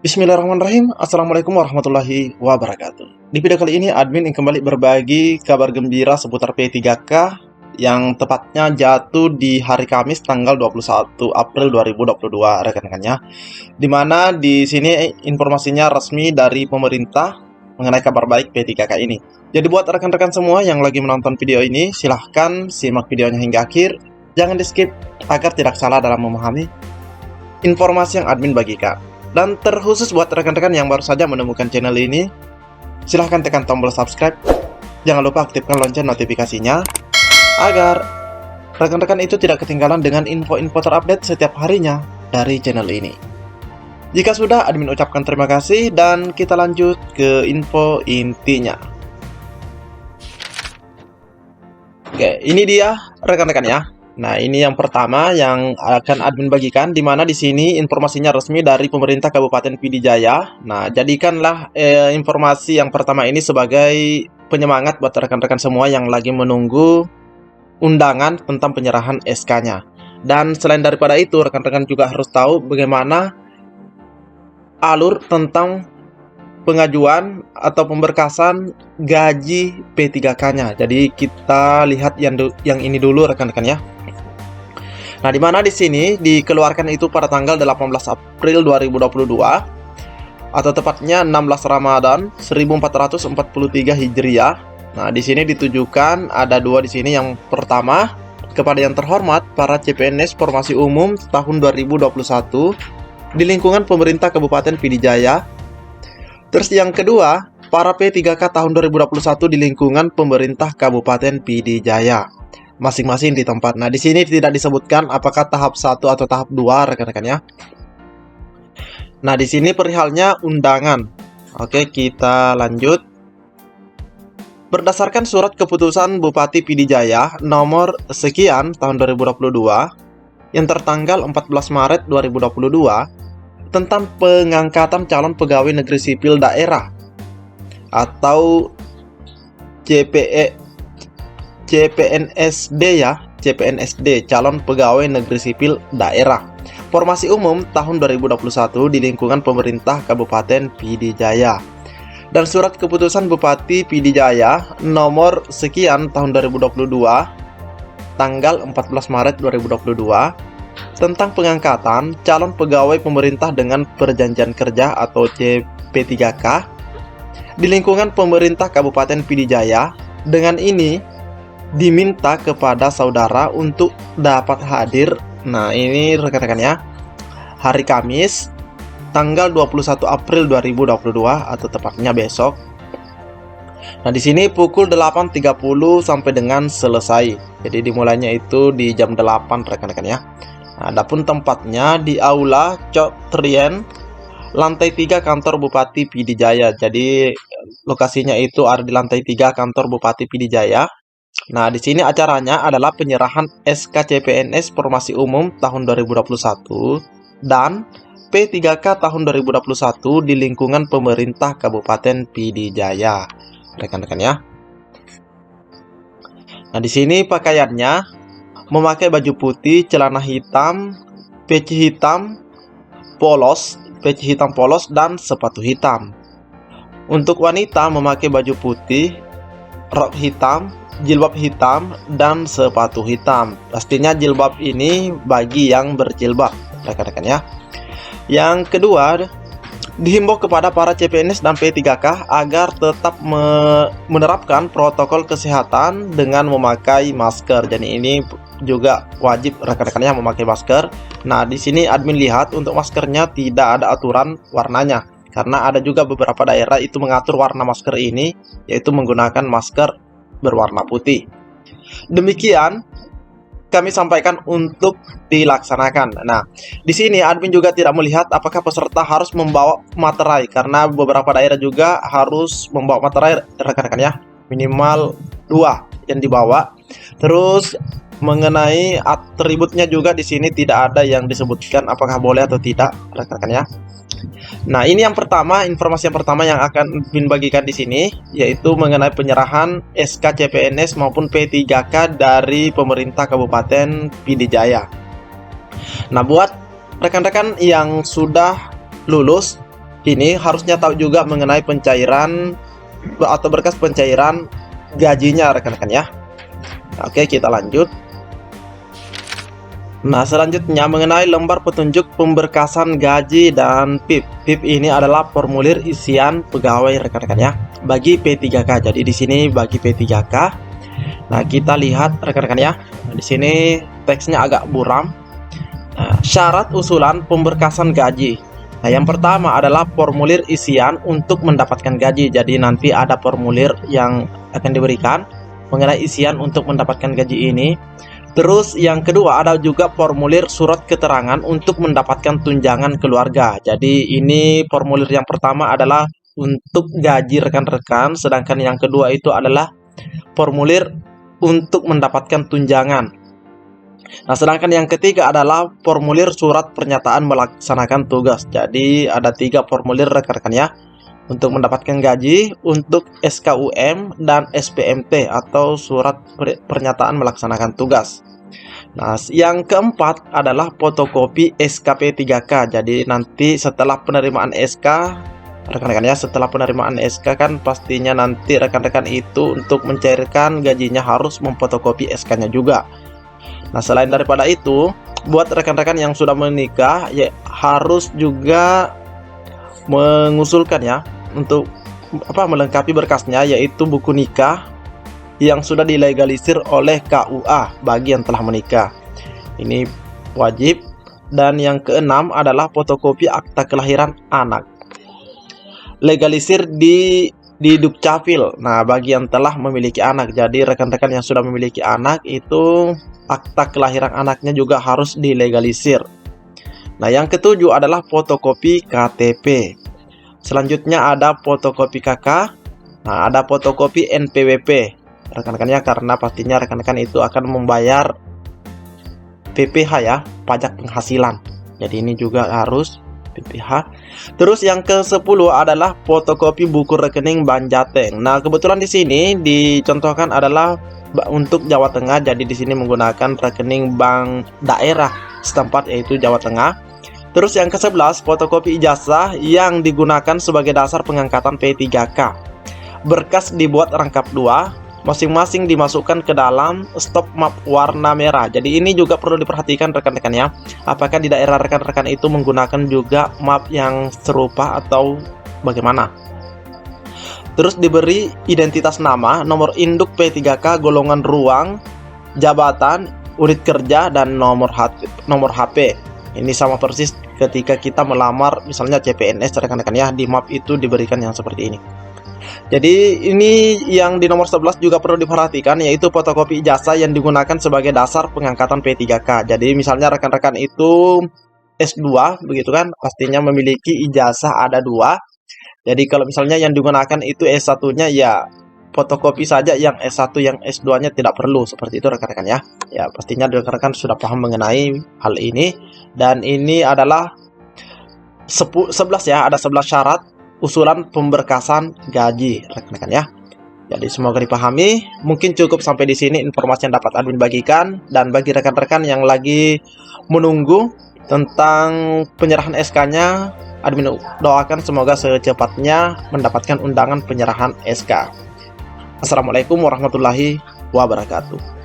Bismillahirrahmanirrahim. Assalamualaikum warahmatullahi wabarakatuh. Di video kali ini admin ingin kembali berbagi kabar gembira seputar P3K yang tepatnya jatuh di hari Kamis tanggal 21 April 2022 rekan-rekannya. Dimana di sini informasinya resmi dari pemerintah mengenai kabar baik P3K ini. Jadi buat rekan-rekan semua yang lagi menonton video ini, silahkan simak videonya hingga akhir. Jangan di skip agar tidak salah dalam memahami informasi yang admin bagikan. Dan terkhusus buat rekan-rekan yang baru saja menemukan channel ini, silahkan tekan tombol subscribe. Jangan lupa aktifkan lonceng notifikasinya, agar rekan-rekan itu tidak ketinggalan dengan info-info terupdate setiap harinya dari channel ini. Jika sudah, admin ucapkan terima kasih dan kita lanjut ke info intinya. Oke, ini dia rekan-rekan ya. Nah, ini yang pertama yang akan admin bagikan, di mana di sini informasinya resmi dari pemerintah Kabupaten PD Jaya. Nah, jadikanlah informasi yang pertama ini sebagai penyemangat buat rekan-rekan semua yang lagi menunggu undangan tentang penyerahan SK-nya. Dan selain daripada itu, rekan-rekan juga harus tahu bagaimana alur tentang pengajuan atau pemberkasan gaji P3K-nya. Jadi kita lihat yang ini dulu rekan-rekan ya. Nah, di mana di sini dikeluarkan itu pada tanggal 18 April 2022 atau tepatnya 16 Ramadan 1443 Hijriah. Nah, di sini ditujukan ada dua di sini. Yang pertama, kepada yang terhormat para CPNS Formasi Umum tahun 2021 di lingkungan pemerintah Kabupaten PD Jaya. Terus yang kedua, para P3K tahun 2021 di lingkungan pemerintah Kabupaten PD Jaya. Masing-masing di tempat. Nah, di sini tidak disebutkan apakah tahap 1 atau tahap 2 rekan-rekan ya. Nah, di sini perihalnya undangan. Oke, kita lanjut. Berdasarkan surat keputusan Bupati PD Jaya nomor sekian tahun 2022 yang tertanggal 14 Maret 2022 tentang pengangkatan calon pegawai negeri sipil daerah atau CPNSD ya, CPNSD, calon pegawai negeri sipil daerah Formasi Umum tahun 2021 di lingkungan pemerintah Kabupaten PD Jaya. Dan surat keputusan Bupati PD Jaya nomor sekian tahun 2022 tanggal 14 Maret 2022 tentang pengangkatan calon pegawai pemerintah dengan perjanjian kerja atau CP3K di lingkungan pemerintah Kabupaten PD Jaya. Dengan ini diminta kepada saudara untuk dapat hadir. Nah, ini rekan-rekan ya, hari Kamis tanggal 21 April 2022 atau tepatnya besok. Nah, di sini pukul 8.30 sampai dengan selesai. Jadi dimulainya itu di jam 8 rekan-rekan ya. Nah, adapun tempatnya di Aula Cok Trien, lantai 3 kantor Bupati PD Jaya. Jadi lokasinya itu ada di lantai 3 kantor Bupati PD Jaya. Nah, di sini acaranya adalah penyerahan SK CPNS Formasi Umum tahun 2021 dan P3K tahun 2021 di lingkungan pemerintah Kabupaten PD Jaya. Rekan-rekan ya. Nah, di sini pakaiannya memakai baju putih, celana hitam, peci hitam polos dan sepatu hitam. Untuk wanita memakai baju putih, rok hitam, jilbab hitam, dan sepatu hitam. Pastinya jilbab ini bagi yang berjilbab, rekan-rekan ya. Yang kedua, dihimbau kepada para CPNS dan P3K agar tetap menerapkan protokol kesehatan dengan memakai masker. Jadi ini juga wajib rekan-rekannya memakai masker. Nah, di sini admin lihat untuk maskernya tidak ada aturan warnanya, karena ada juga beberapa daerah itu mengatur warna masker ini, yaitu menggunakan masker berwarna putih. Demikian kami sampaikan untuk dilaksanakan. Nah, di sini admin juga tidak melihat apakah peserta harus membawa materai, karena beberapa daerah juga harus membawa materai rekan-rekan ya, minimal 2 yang dibawa. Terus mengenai atributnya juga di sini tidak ada yang disebutkan apakah boleh atau tidak rekan-rekan ya. Nah, ini yang pertama, informasi yang pertama yang akan admin bagikan di sini, yaitu mengenai penyerahan SK CPNS maupun P3K dari pemerintah Kabupaten PD Jaya. Nah, buat rekan-rekan yang sudah lulus ini harusnya tahu juga mengenai pencairan atau berkas pencairan gajinya rekan-rekan ya. Oke, kita lanjut. Nah, selanjutnya mengenai lembar petunjuk pemberkasan gaji dan PIP. PIP ini adalah formulir isian pegawai rekan-rekan ya, bagi P3K. Jadi di sini bagi P3K. Nah, kita lihat rekan-rekan ya. Nah, di sini teksnya agak buram. Nah, syarat usulan pemberkasan gaji. Nah, yang pertama adalah formulir isian untuk mendapatkan gaji. Jadi nanti ada formulir yang akan diberikan mengenai isian untuk mendapatkan gaji ini. Terus yang kedua ada juga formulir surat keterangan untuk mendapatkan tunjangan keluarga. Jadi ini formulir yang pertama adalah untuk gaji rekan-rekan, sedangkan yang kedua itu adalah formulir untuk mendapatkan tunjangan. Nah, sedangkan yang ketiga adalah formulir surat pernyataan melaksanakan tugas. Jadi ada 3 formulir rekan-rekan ya, untuk mendapatkan gaji, untuk SKUM, dan SPMT atau surat pernyataan melaksanakan tugas. Nah, yang keempat adalah fotokopi SKP 3K. Jadi nanti setelah penerimaan SK, rekan-rekan ya, setelah penerimaan SK kan pastinya nanti rekan-rekan itu untuk mencairkan gajinya harus memfotokopi SK-nya juga. Nah, selain daripada itu, buat rekan-rekan yang sudah menikah ya harus juga mengusulkan ya untuk melengkapi berkasnya, yaitu buku nikah yang sudah dilegalisir oleh KUA bagi yang telah menikah. Ini wajib. Dan yang keenam adalah fotokopi akta kelahiran anak, legalisir di Dukcapil. Nah, bagi yang telah memiliki anak. Jadi rekan-rekan yang sudah memiliki anak itu akta kelahiran anaknya juga harus dilegalisir. Nah, yang ketujuh adalah fotokopi KTP. Selanjutnya ada fotokopi KK. Nah, ada fotokopi NPWP rekan-rekannya, karena pastinya rekan-rekan itu akan membayar PPH ya, pajak penghasilan. Jadi ini juga harus PPH. Terus yang ke-10 adalah fotokopi buku rekening Bank Jateng. Nah, kebetulan di sini dicontohkan adalah untuk Jawa Tengah. Jadi di sini menggunakan rekening bank daerah setempat, yaitu Jawa Tengah. Terus yang ke-11 fotokopi ijazah yang digunakan sebagai dasar pengangkatan P3K. Berkas dibuat rangkap 2, masing-masing dimasukkan ke dalam stop map warna merah. Jadi ini juga perlu diperhatikan rekan-rekan ya, apakah di daerah rekan-rekan itu menggunakan juga map yang serupa atau bagaimana. Terus diberi identitas nama, nomor induk P3K, golongan ruang, jabatan, unit kerja, dan nomor HP. Ini sama persis ketika kita melamar misalnya CPNS rekan-rekan ya, di map itu diberikan yang seperti ini. Jadi ini yang di nomor 11 juga perlu diperhatikan, yaitu fotokopi ijazah yang digunakan sebagai dasar pengangkatan P3K. Jadi misalnya rekan-rekan itu S2 begitu kan, pastinya memiliki ijazah ada 2. Jadi kalau misalnya yang digunakan itu S1-nya ya fotokopi saja, yang S1 yang S2-nya tidak perlu, seperti itu rekan-rekan ya. Ya pastinya rekan-rekan sudah paham mengenai hal ini. Dan ini adalah 11 ya, ada 11 syarat usulan pemberkasan gaji rekan-rekan ya. Jadi semoga dipahami. Mungkin cukup sampai di sini informasi yang dapat admin bagikan. Dan bagi rekan-rekan yang lagi menunggu tentang penyerahan SK-nya, admin doakan semoga secepatnya mendapatkan undangan penyerahan SK. Assalamualaikum warahmatullahi wabarakatuh.